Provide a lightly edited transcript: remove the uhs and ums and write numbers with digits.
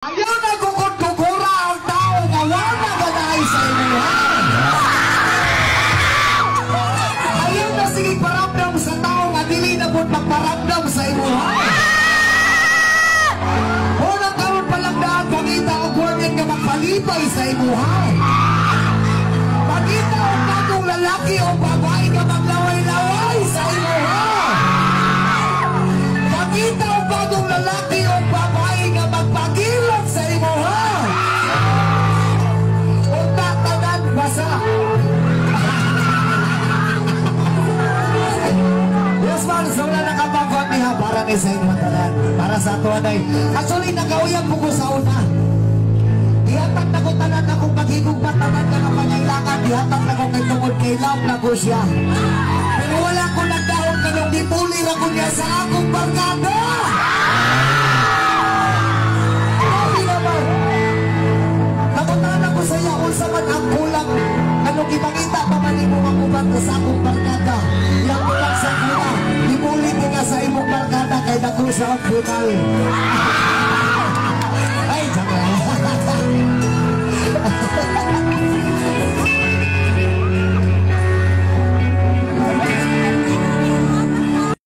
Ayaw na kukura ang tao nga wala ba dahil sa imuhan. Ayaw na sige paramdam sa tao nga dili na po magparamdam sa imuhan. Unang karon palang daan pangita o gwardiyan nga magpalipay sa imuhan. Pagkita o bagong lalaki o babae nga maglaway-laway sa imuhan. Pagkita o bagong lalaki o babae nga magpagilot sa imuhan. O tatanan basa. Yes man, so wala nakapagod niya para ni sa inyong tanan. Para sa ito anay. Actually, nagawiyang po ko sa una. Dihatag na ko tanan na kung maghigugmat tanan ka ng pangailangan. Dihatag na ko kay tungod kay love na ko siya. Pero wala ko nagdahon ka nung dipulir ako niya sa akong barkada. Hindi naman. Nakutaan ako sa iya kung saan ang kulang. Anong ipangita pa man mo ang ubat ko sa akong barkada. Yang kulang sa kuna. Dipulir ka sa imong barkada kay naku sa akong kunal.